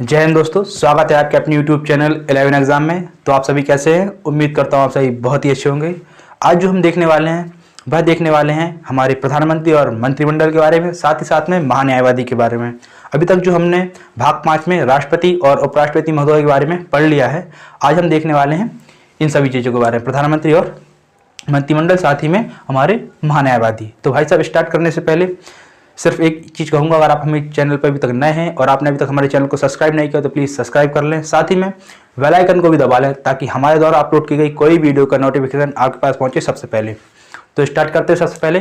जय हिंद दोस्तों, स्वागत है आपके अपने YouTube चैनल 11 एग्जाम में। तो आप सभी कैसे हैं? उम्मीद करता हूं आप सभी बहुत ही अच्छे होंगे। आज जो हम देखने वाले हैं वह देखने वाले हैं हमारे प्रधानमंत्री और मंत्रिमंडल के बारे में, साथ ही साथ में महान्यायवादी के बारे में। अभी तक जो हमने भाग 5 में राष्ट्रपति और उपराष्ट्रपति महोदय के बारे में पढ़ लिया है, आज हम देखने वाले हैं इन सभी चीज़ों के बारे में, प्रधानमंत्री और मंत्रिमंडल, साथ ही में हमारे महान्यायवादी। तो भाई साहब, स्टार्ट करने से पहले सिर्फ एक चीज़ कहूँगा, अगर आप हमें चैनल पर अभी तक नए हैं और आपने अभी तक हमारे चैनल को सब्सक्राइब नहीं किया तो प्लीज़ सब्सक्राइब कर लें, साथ ही में बेल आइकन को भी दबा लें ताकि हमारे द्वारा अपलोड की गई कोई वीडियो का नोटिफिकेशन आपके पास पहुंचे सबसे पहले। तो स्टार्ट करते हैं सबसे पहले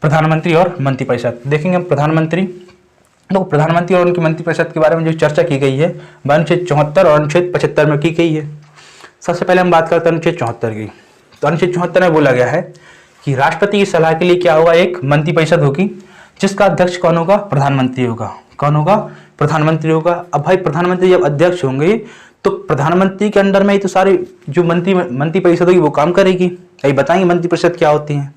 प्रधानमंत्री और मंत्रिपरिषद। देखेंगे हम प्रधानमंत्री और उनकी मंत्रिपरिषद के बारे में जो चर्चा की गई है वह अनुच्छेद 74 और अनुच्छेद 75 में की गई है। सबसे पहले हम बात करते हैं अनुच्छेद 74 की। तो अनुच्छेद 74 में बोला गया है कि राष्ट्रपति की सलाह के लिए क्या होगा, एक मंत्रिपरिषद होगी जिसका अध्यक्ष कौन होगा? प्रधानमंत्री होगा। कौन होगा? प्रधानमंत्री होगा। अब भाई, प्रधानमंत्री जब अध्यक्ष होंगे तो प्रधानमंत्री के अंडर में ही तो सारे जो मंत्रिपरिषद होगी वो काम करेगी। यही बताएंगे मंत्रिपरिषद क्या होती है,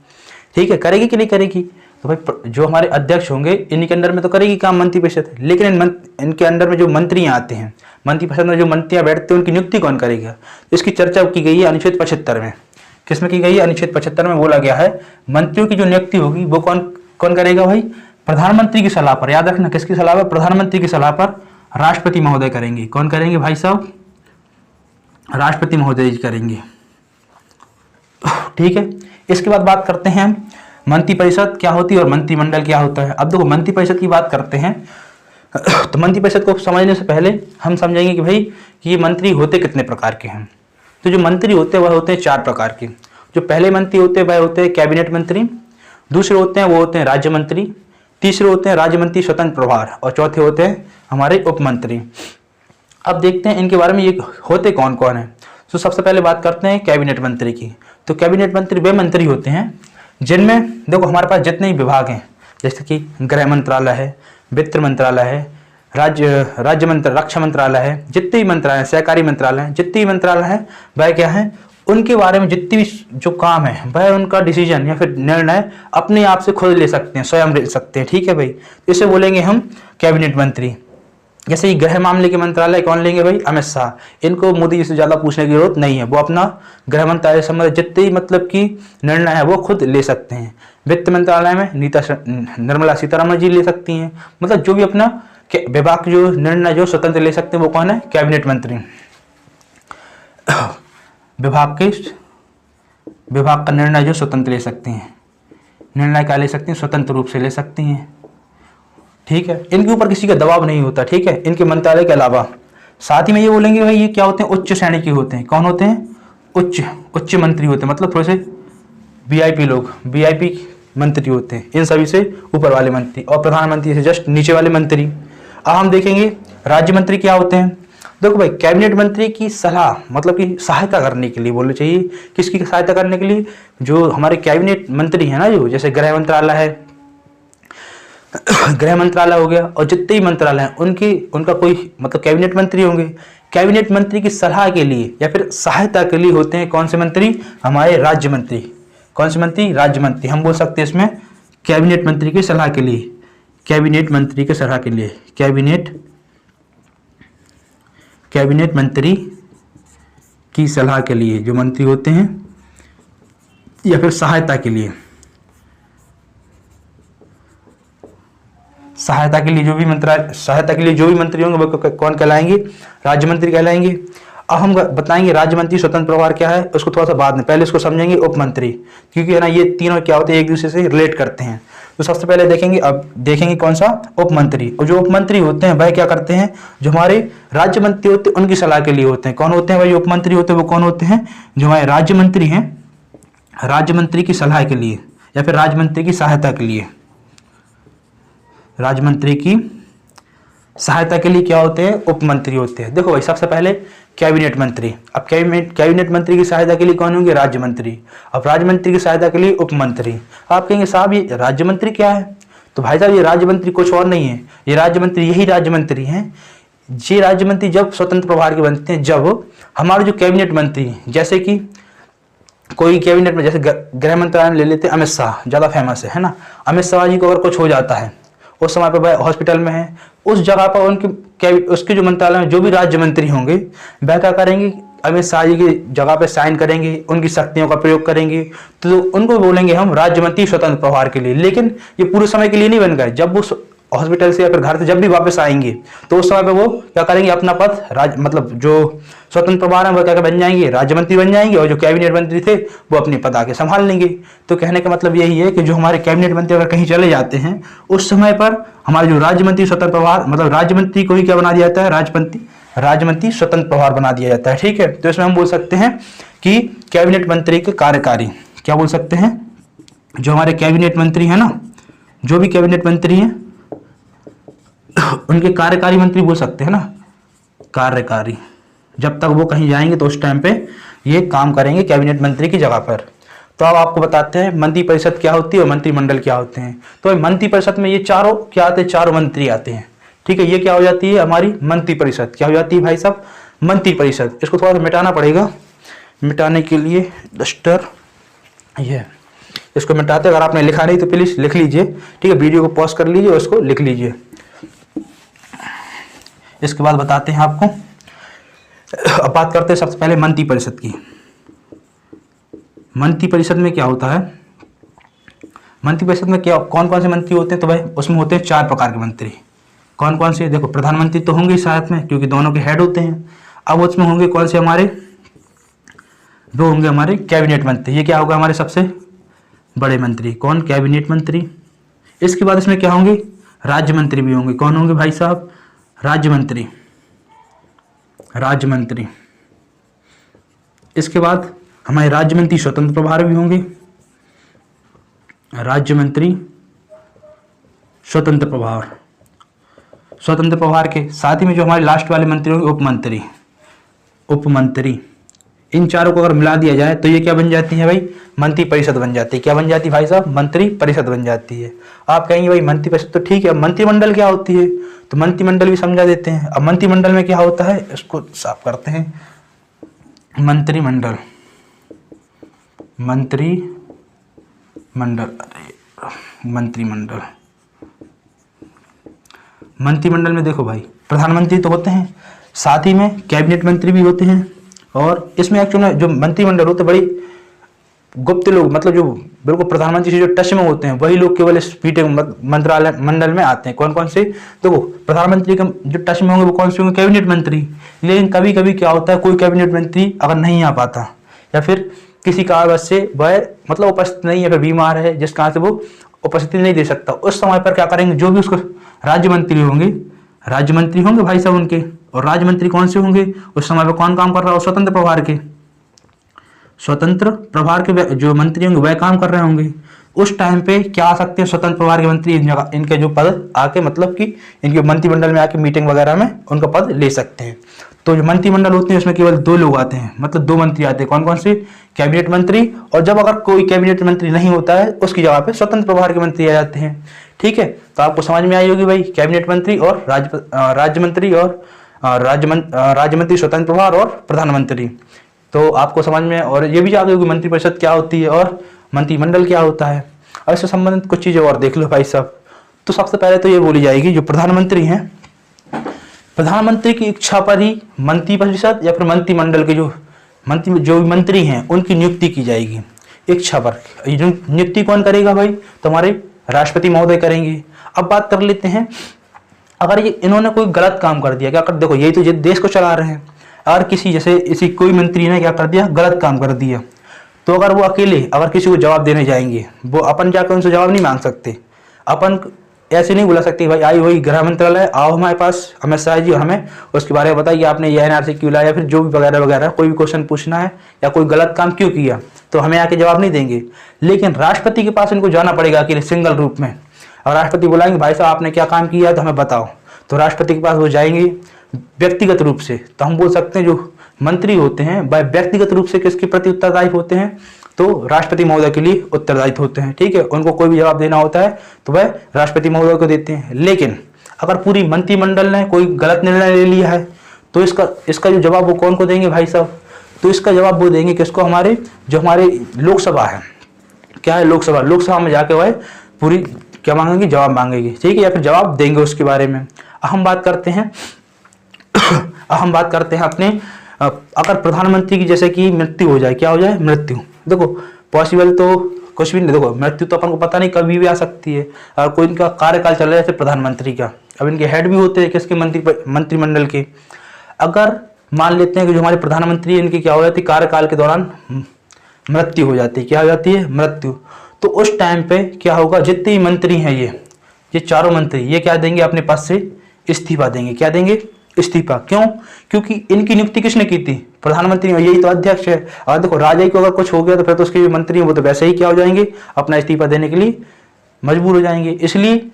ठीक है, करेगी कि नहीं करेगी? तो भाई जो हमारे अध्यक्ष होंगे इन्हीं के अंडर में तो करेगी काम मंत्रिपरिषद, लेकिन इनके अंडर में जो मंत्रियां आते हैं, मंत्रिपरिषद में जो मंत्रियां बैठते हैं उनकी नियुक्ति कौन करेगा? तो इसकी चर्चा की गई है अनुच्छेद 75 में। किसमें की गई है? अनुच्छेद 75 में बोला गया है मंत्रियों की जो नियुक्ति होगी वो कौन करेगा भाई? प्रधानमंत्री की सलाह पर। याद रखना, किसकी सलाह पर? प्रधानमंत्री की सलाह पर राष्ट्रपति महोदय करेंगे। कौन करेंगे भाई साहब? राष्ट्रपति महोदय जी करेंगे, ठीक है। इसके बाद बात करते हैं मंत्रिपरिषद क्या होती है और मंत्रिमंडल क्या होता है। अब देखो, मंत्रिपरिषद की बात करते हैं तो मंत्रिपरिषद को समझने से पहले हम समझेंगे कि भाई कि ये मंत्री होते कितने प्रकार के हैं। तो जो मंत्री होते हैं वह होते हैं 4 प्रकार के। जो पहले मंत्री होते हैं वह होते हैं कैबिनेट मंत्री, दूसरे होते हैं वो होते हैं राज्य मंत्री, तीसरे होते हैं राज्य मंत्री स्वतंत्र प्रभार, और चौथे होते हैं हमारे उप मंत्री। अब देखते हैं इनके बारे में ये होते कौन कौन है। तो सबसे पहले बात करते हैं कैबिनेट मंत्री की। तो कैबिनेट मंत्री वे मंत्री होते हैं जिनमें देखो हमारे पास जितने विभाग हैं, जैसे कि गृह मंत्रालय है, वित्त मंत्रालय है, राज्य मंत्रालय, रक्षा मंत्रालय है, जितने भी मंत्रालय, सहकारी मंत्रालय है, जितने भी मंत्रालय हैं वह क्या है, उनके बारे में जितनी भी जो काम है वह उनका डिसीजन या फिर निर्णय अपने आप से खुद ले सकते हैं, स्वयं ले सकते हैं, ठीक है भाई। इसे बोलेंगे हम कैबिनेट मंत्री। जैसे ही गृह मामले के मंत्रालय कौन लेंगे भाई? अमित शाह। इनको मोदी जी से ज़्यादा पूछने की जरूरत नहीं है, वो अपना गृह मंत्रालय संबंधित जितने ही मतलब की निर्णय है वो खुद ले सकते हैं। वित्त मंत्रालय में निर्मला सीतारमण जी ले सकती हैं। मतलब जो भी अपना विभाग जो निर्णय जो स्वतंत्र ले सकते हैं वो कौन है? कैबिनेट मंत्री। विभाग का निर्णय जो स्वतंत्र ले सकते हैं, निर्णय क्या ले सकते हैं? स्वतंत्र रूप से ले सकती हैं, ठीक है। इनके ऊपर किसी का दबाव नहीं होता, ठीक है, इनके मंत्रालय के अलावा। साथ ही में ये बोलेंगे भाई ये क्या होते हैं? उच्च श्रेणी के होते हैं। कौन होते हैं? उच्च मंत्री होते हैं, मतलब थोड़े से वीआईपी लोग, वीआईपी मंत्री होते हैं, इन सभी से ऊपर वाले मंत्री, और प्रधानमंत्री से जस्ट नीचे वाले मंत्री। अब हम देखेंगे राज्य मंत्री क्या होते हैं। देखो भाई, कैबिनेट मंत्री की सलाह मतलब कि सहायता करने के लिए बोलना चाहिए। किसकी सहायता करने के लिए? जो हमारे कैबिनेट मंत्री हैं ना, जो जैसे गृह मंत्रालय है, गृह मंत्रालय हो गया, और जितने भी मंत्रालय हैं उनका कोई मतलब कैबिनेट मंत्री होंगे। कैबिनेट मंत्री की सलाह के लिए या फिर सहायता के लिए होते हैं कौन से मंत्री? हमारे राज्य मंत्री। कौन से मंत्री? राज्य मंत्री। हम बोल सकते हैं इसमें कैबिनेट मंत्री की सलाह के लिए, कैबिनेट मंत्री की सलाह के लिए, कैबिनेट मंत्री की सलाह के लिए जो मंत्री होते हैं, या फिर सहायता के लिए जो भी मंत्री होंगे वो कौन कहलाएंगे? राज्य मंत्री कहलाएंगे। अब हम बताएंगे राज्य मंत्री स्वतंत्र प्रभार क्या है, उसको थोड़ा सा बाद में, पहले इसको समझेंगे उप मंत्री, क्योंकि है ना ये तीनों क्या होते हैं, एक दूसरे से रिलेट करते हैं। तो सबसे पहले देखेंगे कौन सा? उप मंत्री। और जो उप मंत्री होते हैं वह क्या करते हैं? जो हमारे राज्य मंत्री होते हैं उनकी सलाह के लिए होते हैं। कौन होते हैं भाई? उप मंत्री होते हैं वो कौन होते हैं? जो हमारे राज्य मंत्री हैं, राज्य मंत्री की सलाह के लिए या फिर राज्य मंत्री की सहायता के लिए, राज्य मंत्री की सहायता के लिए क्या होते हैं? उप मंत्री होते हैं। देखो भाई, सबसे पहले कैबिनेट मंत्री। अब कैबिनेट मंत्री की सहायता के लिए कौन होंगे? राज्य मंत्री। अब राज्य मंत्री की सहायता के लिए उप मंत्री। आप कहेंगे साहब ये राज्य मंत्री क्या है? तो भाई साहब ये राज्य मंत्री कुछ और नहीं है, ये राज्य मंत्री यही राज्य मंत्री हैं। ये राज्य मंत्री जब स्वतंत्र प्रभार के बनते हैं, जब हमारे जो कैबिनेट मंत्री, जैसे कि कोई कैबिनेट में जैसे गृह मंत्रालय ले लेते हैं, अमित शाह ज़्यादा फेमस है ना। अमित शाह जी को अगर कुछ हो जाता है, उस समय पर वह हॉस्पिटल में है, उस जगह पर उसके जो मंत्रालय में जो भी राज्य मंत्री होंगे वह क्या करेंगे, अमित शाह जी की जगह पे साइन करेंगे, उनकी शक्तियों का प्रयोग करेंगे, तो उनको बोलेंगे हम राज्य मंत्री स्वतंत्र प्रभार के लिए। लेकिन ये पूरे समय के लिए नहीं बन गए, जब वो हॉस्पिटल से या फिर घर से जब भी वापस आएंगे तो उस समय पे वो क्या करेंगे, अपना पद मतलब जो स्वतंत्र प्रभार है वो क्या बन जाएंगे, राज्य मंत्री बन जाएंगे, और जो कैबिनेट मंत्री थे वो अपने पद आके संभाल लेंगे। तो कहने का मतलब यही है कि जो हमारे कैबिनेट मंत्री अगर कहीं चले जाते हैं उस समय पर हमारे जो राज्य मंत्री स्वतंत्र प्रभार मतलब राज्य मंत्री को ही क्या बना दिया जाता है, राज्य मंत्री स्वतंत्र प्रभार बना दिया जाता है। ठीक है, तो इसमें हम बोल सकते हैं कि कैबिनेट मंत्री के कार्यकारी क्या बोल सकते हैं, जो हमारे कैबिनेट मंत्री है ना, जो भी कैबिनेट मंत्री हैं उनके कार्यकारी मंत्री बोल सकते हैं ना, कार्यकारी। जब तक वो कहीं जाएंगे तो उस टाइम पे ये काम करेंगे कैबिनेट मंत्री की जगह पर। तो अब आपको बताते हैं मंत्री परिषद क्या होती है और मंत्रिमंडल क्या होते हैं। तो मंत्री परिषद में ये चारों क्या आते हैं, चारों मंत्री आते हैं। ठीक है, ये क्या हो जाती है हमारी मंत्री परिषद, क्या हो जाती है भाई साहब, मंत्री परिषद। इसको थोड़ा सा मिटाना पड़ेगा, मिटाने के लिए डस्टर ये इसको मिटाते, अगर आपने लिखा नहीं तो प्लीज लिख लीजिए। ठीक है, वीडियो को पॉज कर लीजिए और इसको लिख लीजिए। इसके बाद बताते हैं आपको, अब बात करते हैं सबसे पहले मंत्री परिषद की। मंत्री परिषद में क्या होता है, मंत्री परिषद में क्या कौन कौन से मंत्री होते हैं, तो भाई उसमें होते हैं 4 प्रकार के मंत्री। कौन कौन से, देखो प्रधानमंत्री तो होंगे साथ में क्योंकि दोनों के हेड होते हैं। अब उसमें होंगे कौन से हमारे, वो होंगे हमारे कैबिनेट मंत्री। ये क्या होगा, हमारे सबसे बड़े मंत्री। कौन, कैबिनेट मंत्री। इसके बाद इसमें क्या होंगे, राज्य मंत्री भी होंगे। कौन होंगे भाई साहब, राज्य मंत्री, राज्य मंत्री। इसके बाद हमारे राज्य मंत्री स्वतंत्र प्रभार भी होंगे, राज्य मंत्री स्वतंत्र प्रभार। स्वतंत्र प्रभार के साथ ही में जो हमारे लास्ट वाले मंत्री होंगे उपमंत्री, उपमंत्री। इन चारों को अगर मिला दिया जाए तो ये क्या बन जाती है भाई, मंत्री परिषद बन जाती है। क्या बन जाती है भाई साहब, मंत्री परिषद बन जाती है। आप कहेंगे भाई मंत्री परिषद तो ठीक है, मंत्रिमंडल क्या होती है, तो मंत्रिमंडल भी समझा देते हैं। अब मंत्रिमंडल में क्या होता है, इसको साफ करते हैं। मंत्रिमंडल, मंत्रिमंडल, मंत्रिमंडल, मंत्रिमंडल में देखो भाई प्रधानमंत्री तो होते हैं, साथ ही में कैबिनेट मंत्री भी होते हैं, और इसमें एक्चुअली जो मंत्रिमंडल होते हैं बड़ी गुप्त लोग, मतलब जो बिल्कुल प्रधानमंत्री से जो टच में होते हैं वही लोग केवल इस मीटिंग मंत्रालय मंडल में आते हैं। कौन कौन से, देखो प्रधानमंत्री के जो टच में होंगे वो कौन से होंगे, कैबिनेट मंत्री। लेकिन कभी कभी क्या होता है, कोई कैबिनेट मंत्री अगर नहीं आ पाता या फिर किसी कारणवश से वह मतलब उपस्थित नहीं है, फिर बीमार है जिस कारण से वो उपस्थिति नहीं दे सकता, उस समय पर क्या करेंगे, जो भी उसको राज्य मंत्री होंगे, राज्य मंत्री होंगे भाई साहब उनके। और राज्य मंत्री कौन से होंगे, उस समय पर कौन काम कर रहा हो, स्वतंत्र प्रभार के, स्वतंत्र प्रभार के जो मंत्री होंगे वह काम कर रहे होंगे। उस टाइम पे क्या आ सकते हैं, स्वतंत्र प्रभार के मंत्री इनके जो पद आके मतलब कि इनके मंत्रिमंडल में आके मीटिंग वगैरह में उनका पद ले सकते हैं। तो जो मंत्रिमंडल होते हैं उसमें केवल 2 लोग आते हैं, मतलब 2 मंत्री आते हैं। कौन कौन से, कैबिनेट मंत्री, और जब अगर कोई कैबिनेट मंत्री नहीं होता है उसकी जगह पे स्वतंत्र प्रभार के मंत्री आ जाते हैं। ठीक है, तो आपको समझ में आई होगी भाई, कैबिनेट मंत्री और राज्य मंत्री और राज्य मंत्री, स्वतंत्र प्रभार और प्रधानमंत्री। तो आपको समझ में, और ये भी आ गई होगी मंत्रिपरिषद क्या होती है और मंत्रिमंडल क्या होता है। और इससे संबंधित कुछ चीजें और देख लो भाई साहब। तो सबसे पहले तो ये बोली जाएगी, जो प्रधानमंत्री हैं, प्रधानमंत्री की इच्छा पर ही मंत्रिपरिषद या फिर मंत्रिमंडल के जो मंत्री हैं उनकी नियुक्ति की जाएगी, इच्छा पर। ये जो नियुक्ति कौन करेगा भाई, तो हमारे राष्ट्रपति महोदय करेंगे। अब बात कर लेते हैं, अगर ये इन्होंने कोई गलत काम कर दिया, क्या कर, देखो यही तो देश को चला रहे हैं। अगर किसी जैसे इसी कोई मंत्री ने क्या कर दिया, गलत काम कर दिया, तो अगर वो अकेले अगर किसी को जवाब देने जाएंगे, वो अपन जाकर उनसे जवाब नहीं मांग सकते। अपन ऐसे नहीं बुला सकते भाई आई वही गृह मंत्रालय आओ हमारे पास अमित शाह जी और हमें उसके बारे में बताइए आपने ये एनआरसी क्यों लाया, या फिर जो भी वगैरह वगैरह कोई भी क्वेश्चन पूछना है या कोई गलत काम क्यों किया, तो हमें आके जवाब नहीं देंगे। लेकिन राष्ट्रपति के पास इनको जाना पड़ेगा अकेले सिंगल रूप में। और राष्ट्रपति बुलाएंगे भाई साहब आपने क्या काम किया तो हमें बताओ, तो राष्ट्रपति के पास वो जाएंगे व्यक्तिगत रूप से। तो हम बोल सकते हैं जो मंत्री होते हैं वह व्यक्तिगत रूप से किसके प्रति उत्तरदायी होते हैं, तो राष्ट्रपति महोदय के लिए उत्तरदायित्व होते हैं। ठीक है, उनको कोई भी जवाब देना होता है तो वह राष्ट्रपति महोदय को देते हैं। लेकिन अगर पूरी मंत्रिमंडल ने कोई गलत निर्णय ले लिया है तो इसका जो जवाब वो कौन को देंगे भाई साहब, तो इसका जवाब वो देंगे किसको, हमारे लोकसभा है, क्या है लोकसभा में जाके वह पूरी क्या मांगेंगे, जवाब मांगेंगे, ठीक है, या फिर जवाब देंगे उसके बारे में। हम बात करते हैं हम बात करते हैं अपने अगर प्रधानमंत्री की जैसे कि मृत्यु हो जाए, क्या हो जाए, मृत्यु। देखो पॉसिबल तो कुछ भी नहीं, देखो मृत्यु तो अपन को पता नहीं कभी भी आ सकती है। और कोई इनका कार्यकाल चल रहा है जैसे प्रधानमंत्री का, अब इनके हेड भी होते हैं किसके, मंत्रिमंडल के। अगर मान लेते हैं कि जो हमारे प्रधानमंत्री है इनकी क्या हो जाती है, कार्यकाल के दौरान मृत्यु हो जाती है, क्या हो जाती है, मृत्यु। तो उस टाइम पे क्या होगा, जितने मंत्री हैं ये चारों मंत्री ये क्या देंगे, अपने पद से इस्तीफा देंगे। क्या देंगे, इस्तीफा। क्यों, क्योंकि इनकी नियुक्ति किसने की थी, प्रधानमंत्री, यही तो अध्यक्ष है। और देखो राजा को अगर कुछ हो गया तो फिर तो उसके मंत्री हैं वो तो वैसे ही क्या हो जाएंगे, अपना इस्तीफा देने के लिए मजबूर हो जाएंगे। इसलिए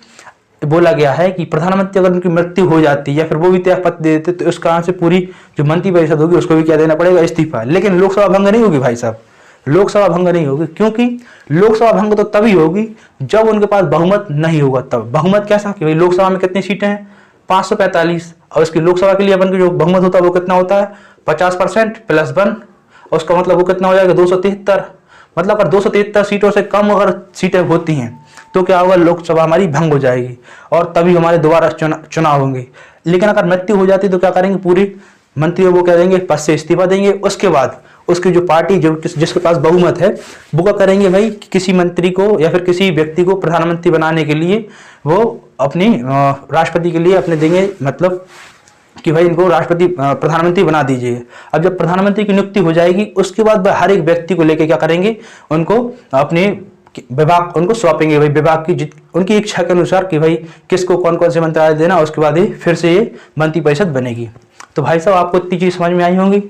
बोला गया है कि प्रधानमंत्री अगर उनकी मृत्यु हो जाती है या फिर वो भी त्यागपत्र दे देते तो उस कारण से पूरी जो मंत्रिपरिषद होगी उसको भी क्या देना पड़ेगा, इस्तीफा। लेकिन लोकसभा भंग नहीं होगी भाई साहब, लोकसभा भंग नहीं होगी, क्योंकि लोकसभा भंग तो तभी होगी जब उनके पास बहुमत नहीं होगा। तब बहुमत कैसा कि भाई लोकसभा में कितनी सीटें हैं, 545, और इसकी लोकसभा के लिए अपन की जो बहुमत होता है वो कितना होता है, 50% + 1, और उसका मतलब वो कितना हो जाएगा, 273। मतलब अगर 273 सीटों से कम अगर सीटें होती हैं तो क्या होगा, लोकसभा हमारी भंग हो जाएगी और तभी हमारे दोबारा चुनाव होंगे। लेकिन अगर मृत्यु हो जाती तो क्या करेंगे, पूरी मंत्री वो क्या देंगे, पद से इस्तीफा देंगे। उसके बाद उसकी जो पार्टी जो जिसके पास बहुमत है वो क्या करेंगे भाई, किसी मंत्री को या फिर किसी व्यक्ति को प्रधानमंत्री बनाने के लिए वो अपनी राष्ट्रपति के लिए अपने देंगे, मतलब कि भाई इनको राष्ट्रपति प्रधानमंत्री बना दीजिए। अब जब प्रधानमंत्री की नियुक्ति हो जाएगी उसके बाद हर एक व्यक्ति को लेकर क्या करेंगे, उनको अपने विभाग उनको सौंपेंगे, भाई विभाग की उनकी इच्छा के अनुसार कि भाई किसको कौन कौन से मंत्रालय देना, उसके बाद ही फिर से ये मंत्रिपरिषद बनेगी। तो भाई साहब आपको इतनी चीज समझ में आई होंगी,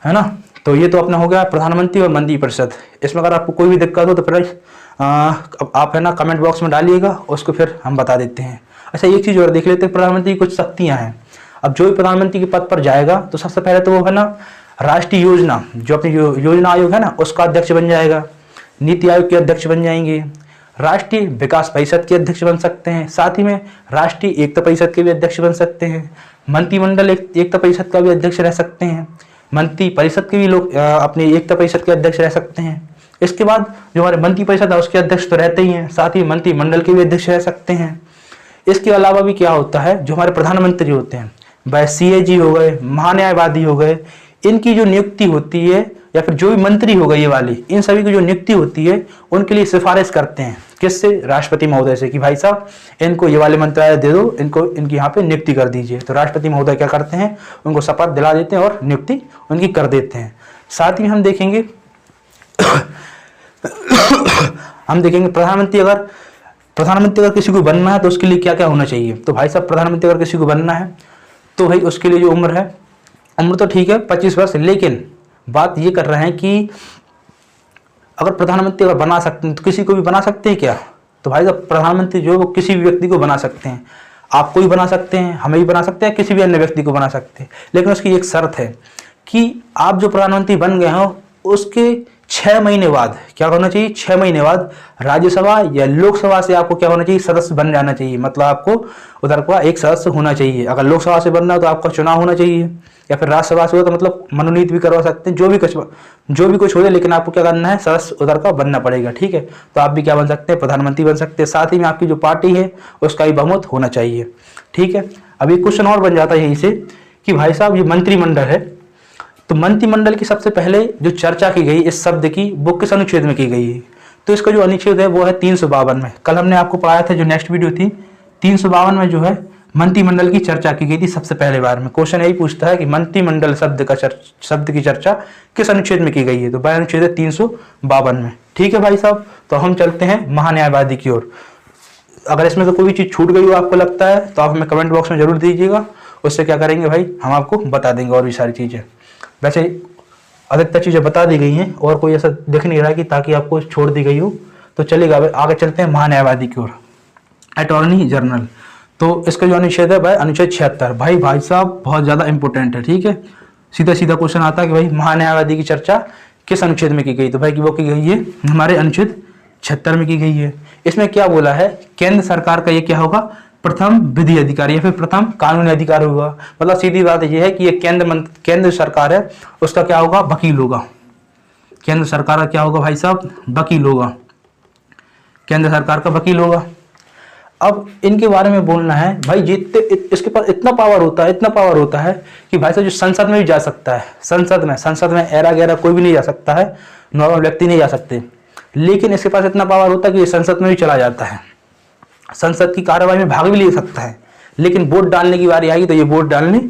है ना। तो ये तो अपना हो गया प्रधानमंत्री और मंत्रिपरिषद। इसमें अगर आपको कोई भी दिक्कत हो तो फिर आप है ना कमेंट बॉक्स में डालिएगा, उसको फिर हम बता देते हैं। अच्छा एक चीज और देख लेते हैं, प्रधानमंत्री की कुछ शक्तियां हैं। अब जो भी प्रधानमंत्री के पद पर जाएगा तो सबसे पहले तो वो है ना राष्ट्रीय योजना, जो अपनी योजना आयोग है ना उसका अध्यक्ष बन जाएगा, नीति आयोग के अध्यक्ष बन जाएंगे, राष्ट्रीय विकास परिषद के अध्यक्ष बन सकते हैं, साथ ही में राष्ट्रीय एकता परिषद के भी अध्यक्ष बन सकते हैं, मंत्रिमंडल एकता परिषद का भी अध्यक्ष रह सकते हैं, मंत्री परिषद के भी लोग अपनी एकता परिषद के अध्यक्ष रह सकते हैं। इसके बाद जो हमारे मंत्री परिषद है उसके अध्यक्ष तो रहते ही हैं, साथ ही मंत्रिमंडल के भी अध्यक्ष रह सकते हैं। इसके अलावा भी क्या होता है, जो हमारे प्रधानमंत्री होते हैं वह CAG हो गए, महान्यायवादी हो गए, इनकी जो नियुक्ति होती है या फिर जो भी मंत्री हो गए ये वाली, इन सभी की जो नियुक्ति होती है उनके लिए सिफारिश करते हैं, किससे, राष्ट्रपति महोदय से, कि भाई साहब इनको ये वाले मंत्रालय दे दो, इनको इनकी यहाँ पे नियुक्ति कर दीजिए। तो राष्ट्रपति महोदय क्या करते हैं, उनको शपथ दिला देते हैं और नियुक्ति उनकी कर देते हैं। साथ ही हम देखेंगे प्रधानमंत्री अगर किसी को बनना है तो उसके लिए क्या क्या होना चाहिए। तो भाई साहब प्रधानमंत्री अगर किसी को बनना है तो भाई उसके लिए जो उम्र तो ठीक है 25 वर्ष, लेकिन बात ये कर रहे हैं कि अगर प्रधानमंत्री अगर बना सकते हैं तो किसी को भी बना सकते हैं क्या। तो भाई साहब प्रधानमंत्री जो है वो किसी भी व्यक्ति को बना सकते हैं, आपको भी बना सकते हैं, हमें भी बना सकते हैं, किसी भी अन्य व्यक्ति को बना सकते हैं। लेकिन उसकी एक शर्त है कि आप जो प्रधानमंत्री बन गए हो उसके 6 महीने बाद क्या होना चाहिए, 6 महीने बाद राज्यसभा या लोकसभा से आपको क्या होना चाहिए, सदस्य बन जाना चाहिए। मतलब आपको उधर का एक सदस्य होना चाहिए। अगर लोकसभा से बनना है तो आपका चुनाव होना चाहिए, या फिर राज्यसभा से हो तो मतलब मनोनीत भी करवा सकते हैं, जो भी कुछ हो जाए, लेकिन आपको क्या करना है, सदस्य उधर का बनना पड़ेगा, ठीक है। तो आप भी क्या बन सकते हैं, प्रधानमंत्री बन सकते हैं। साथ ही में आपकी जो पार्टी है उसका भी बहुमत होना चाहिए, ठीक है। अभी क्वेश्चन और बन जाता है यहीं से कि भाई साहब ये मंत्रिमंडल है, तो मंत्रिमंडल की सबसे पहले जो चर्चा की गई इस शब्द की वो किस अनुच्छेद में की गई है। तो इसका जो अनुच्छेद है वो है 352 में। कल हमने आपको पढ़ाया था, जो नेक्स्ट वीडियो थी 352 में जो है मंत्रिमंडल की चर्चा की गई थी सबसे पहले बार में। क्वेश्चन यही पूछता है कि मंत्रिमंडल शब्द की चर्चा किस अनुच्छेद में की गई है। तो वह अनुच्छेद है 352 में, ठीक है भाई साहब। तो हम चलते हैं महान्यायवादी की ओर। अगर इसमें से कोई चीज छूट गई हो आपको लगता है तो आप हमें कमेंट बॉक्स में जरूर दीजिएगा, उससे क्या करेंगे भाई हम आपको बता देंगे और भी सारी चीजें। वैसे अधिकतर चीजें बता दी गई हैं और कोई ऐसा दिख नहीं रहा कि ताकि आपको छोड़ दी गई हो, तो चलेगा। आगे चलते हैं महान्यायवादी की ओर, अटॉर्नी जनरल। तो इसका जो अनुच्छेद है भाई अनुच्छेद 76। भाई साहब बहुत ज्यादा इंपॉर्टेंट है, ठीक है। सीधा क्वेश्चन आता है कि भाई महान्यायवादी की चर्चा किस अनुच्छेद में की गई। तो भाई वो की गई है हमारे अनुच्छेद 76 में की गई है। इसमें क्या बोला है, केंद्र सरकार का ये क्या होगा, प्रथम विधि अधिकारी या फिर प्रथम कानूनी अधिकारी होगा। मतलब सीधी बात यह है कि ये केंद्र सरकार है उसका क्या होगा, वकील होगा। केंद्र सरकार का क्या होगा भाई साहब, वकील होगा। केंद्र सरकार का वकील होगा। अब इनके बारे में बोलना है भाई, जितने इसके पास इतना पावर होता है कि भाई साहब जो संसद में भी जा सकता है, संसद में एरा गैरा कोई भी नहीं जा सकता है, नॉर्मल व्यक्ति नहीं जा सकते, लेकिन इसके पास इतना पावर होता है कि ये संसद में भी चला जाता है, संसद की कार्यवाही में भाग भी ले सकता है, लेकिन वोट डालने की बारी आएगी तो ये वोट डालने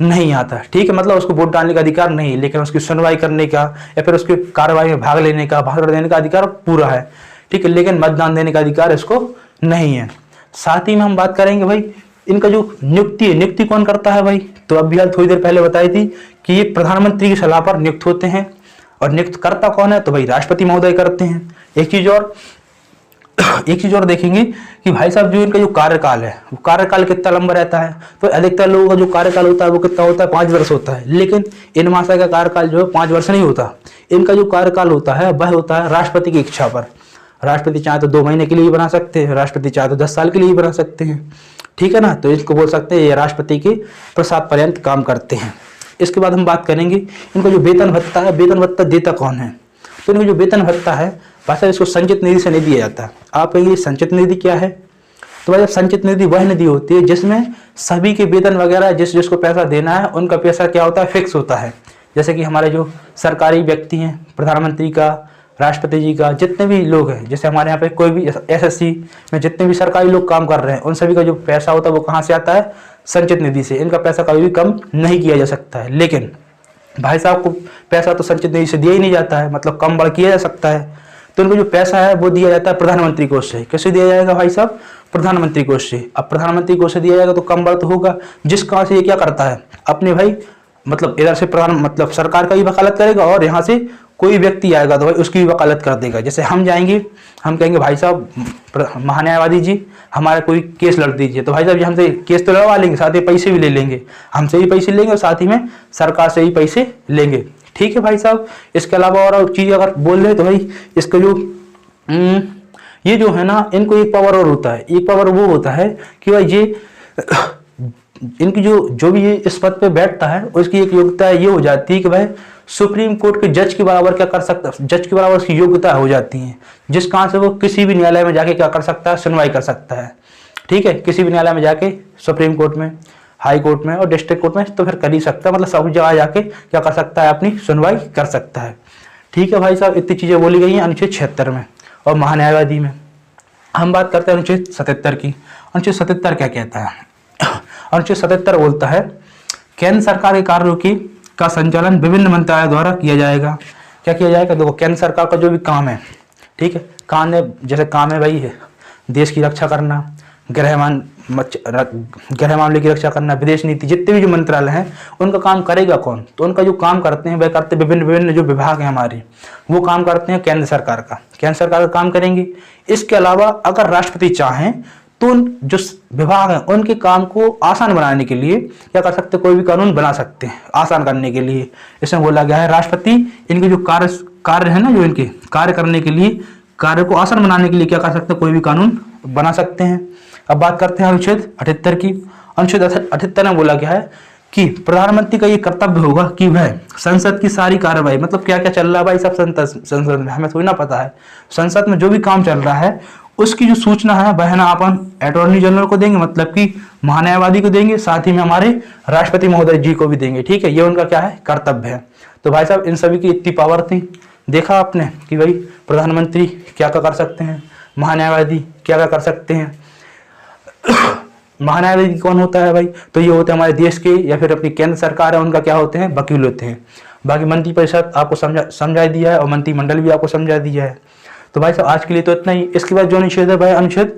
नहीं आता। ठीक है, मतलब उसको वोट डालने का अधिकार नहीं है, लेकिन उसकी सुनवाई करने का या फिर उसकी कार्यवाही में भाग लेने का, भाषण देने का अधिकार पूरा है। ठीक है, लेकिन मतदान देने का अधिकार इसको नहीं है। साथ ही में हम बात करेंगे भाई इनका जो नियुक्ति कौन करता है भाई, तो अब भी थोड़ी देर पहले बताई थी कि ये प्रधानमंत्री की सलाह पर नियुक्त होते हैं। और नियुक्त करता कौन है, तो भाई राष्ट्रपति महोदय करते हैं। एक चीज और देखेंगे कि भाई साहब जो इनका जो कार्यकाल है वो कार्यकाल कितना लंबा रहता है, तो अधिकतर लोगों का जो कार्यकाल होता है वो कितना होता है, 5 वर्ष होता है, लेकिन इन महाशय का कार्यकाल जो है 5 वर्ष नहीं होता। इनका जो कार्यकाल होता है वह होता है राष्ट्रपति की इच्छा पर। राष्ट्रपति चाहे तो 2 महीने के लिए बना सकते हैं, राष्ट्रपति चाहे तो 10 साल के लिए बना सकते हैं। ठीक है ना, तो इसको बोल सकते हैं ये राष्ट्रपति के प्रसाद पर्यंत काम करते हैं। इसके बाद हम बात करेंगे इनका जो वेतन भत्ता है, वेतन भत्ता देता कौन है, तो इनका जो वेतन भत्ता है भाई इसको संचित निधि से नहीं दिया जाता। आप कहेंगे संचित निधि क्या है, तो भाई संचित निधि वह निधि होती है जिसमें सभी के वेतन वगैरह जिसको पैसा देना है उनका पैसा क्या होता है, फिक्स होता है। जैसे कि हमारे जो सरकारी व्यक्ति हैं, प्रधानमंत्री का, राष्ट्रपति जी का, जितने भी लोग हैं, जैसे हमारे यहाँ पे कोई भी एसएससी में जितने भी सरकारी लोग काम कर रहे हैं उन सभी का जो पैसा होता है वो कहाँ से आता है, संचित निधि से। इनका पैसा कभी भी कम नहीं किया जा सकता है, लेकिन भाई साहब को पैसा तो संचित निधि से दिया ही नहीं जाता है, मतलब कम बढ़ किया जा सकता है। तो इनको जो पैसा है वो दिया जाता है प्रधानमंत्री कोष से। कैसे दिया जाएगा भाई साहब, प्रधानमंत्री कोष से। अब प्रधानमंत्री कोष से दिया जाएगा तो कम बढ़ तो होगा, जिस कहाँ से ये क्या करता है अपने भाई मतलब इधर से मतलब सरकार का भी वकालत करेगा, और यहाँ से कोई व्यक्ति आएगा तो भाई उसकी भी वकालत कर देगा। जैसे हम जाएंगे, हम कहेंगे भाई साहब महान्यायवादी जी हमारा कोई केस लड़ दीजिए, तो भाई साहब जी हमसे केस तो लड़वा लेंगे, साथ ही पैसे भी ले लेंगे, हमसे भी पैसे लेंगे और साथ ही में सरकार से भी पैसे लेंगे। ठीक है भाई साहब। इसके अलावा और चीज़ अगर बोल रहे तो भाई इसका जो ये जो है ना, इनको एक पावर और होता है, एक पावर वो होता है कि भाई ये इनकी जो भी ये इस पद पे बैठता है उसकी एक योग्यता ये हो जाती है कि भाई सुप्रीम कोर्ट के जज के बराबर क्या कर सकता है, जज के बराबर उसकी योग्यता हो जाती है, जिस कारण से वो किसी भी न्यायालय में जाके क्या कर सकता है, सुनवाई कर सकता है। ठीक है, किसी भी न्यायालय में जाके, सुप्रीम कोर्ट में, हाई कोर्ट में और डिस्ट्रिक्ट कोर्ट में तो फिर कर ही सकता है, मतलब सब जगह जाके क्या कर सकता है, अपनी सुनवाई कर सकता है। ठीक है भाई साहब, इतनी चीज़ें बोली गई हैं अनुच्छेद 76 में। और महान्यायवादी में हम बात करते हैं अनुच्छेद 77 की। अनुच्छेद 77 क्या कहता है, अनुच्छेद 77 बोलता है केंद्र सरकार के कार्यों का संचालन विभिन्न मंत्रालयों द्वारा किया जाएगा। क्या किया जाएगा, देखो केंद्र सरकार का जो भी काम है, ठीक है, काम है, जैसे काम है भाई देश की रक्षा करना, गृह मामले की रक्षा करना, विदेश नीति, जितने भी जो मंत्रालय हैं उनका काम करेगा कौन, तो उनका जो काम करते हैं वह करते विभिन्न जो विभाग हैं हमारे, वो काम करते हैं केंद्र सरकार का, केंद्र सरकार का काम करेंगे। इसके अलावा अगर राष्ट्रपति चाहें तो जो विभाग हैं उनके काम को आसान बनाने के लिए क्या कर सकते हैं, कोई भी कानून बना सकते हैं आसान करने के लिए। इसमें बोला गया है राष्ट्रपति इनके जो कार्य है ना, जो इनके कार्य करने के लिए, कार्य को आसान बनाने के लिए क्या कर सकते हैं, कोई भी कानून बना सकते हैं। अब बात करते हैं अनुच्छेद 78 की। अनुच्छेद 78 में बोला गया है कि प्रधानमंत्री का ये कर्तव्य होगा कि वह संसद की सारी कार्यवाही, मतलब क्या क्या चल रहा है भाई सब संसद में, हमें थोड़ी ना पता है, संसद में जो भी काम चल रहा है उसकी जो सूचना है वह ना अपन अटॉर्नी जनरल को देंगे, मतलब कि महान्यायवादी को देंगे, साथ ही में हमारे राष्ट्रपति महोदय जी को भी देंगे। ठीक है, ये उनका क्या है, कर्तव्य है। तो भाई साहब इन सभी की इतनी पावर थी, देखा आपने कि भाई प्रधानमंत्री क्या क्या कर सकते हैं, महान्यायवादी क्या क्या कर सकते हैं। महान्यायवादी कौन होता है भाई, तो ये होते हैं हमारे देश के या फिर अपनी केंद्र सरकार है उनका क्या होते हैं, वकील होते हैं। बाकी मंत्रिपरिषद आपको समझा दिया है और मंत्रिमंडल भी आपको समझा दिया है। तो भाई साहब आज के लिए तो इतना ही। इसके बाद जो अनुच्छेद है भाई अनुच्छेद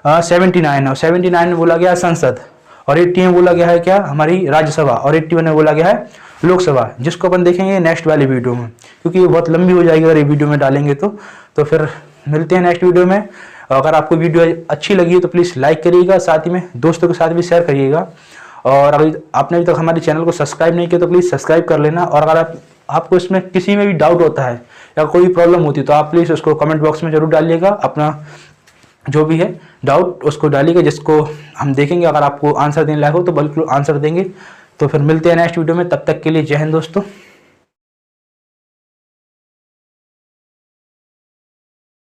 79 है, 79 में बोला गया है संसद, और 80 में बोला गया है क्या, हमारी राज्यसभा, और 81 में बोला गया है लोकसभा, जिसको अपन देखेंगे नेक्स्ट वाली वीडियो में, क्योंकि ये बहुत लंबी हो जाएगी अगर ये वीडियो में डालेंगे तो फिर मिलते हैं नेक्स्ट वीडियो में। अगर आपको वीडियो अच्छी लगी है तो प्लीज़ लाइक करिएगा, साथ ही में दोस्तों के साथ भी शेयर करिएगा, और अगर आपने अभी तक हमारे चैनल को सब्सक्राइब नहीं किया तो प्लीज़ सब्सक्राइब कर लेना। और अगर आपको इसमें किसी में भी डाउट होता है या कोई प्रॉब्लम होती है तो आप प्लीज़ उसको कमेंट बॉक्स में जरूर डालिएगा, अपना जो भी है डाउट उसको डालिएगा, जिसको हम देखेंगे। अगर आपको आंसर देने लायक हो तो बिल्कुल आंसर देंगे। तो फिर मिलते हैं नेक्स्ट वीडियो में, तब तक के लिए जय हिंद दोस्तों।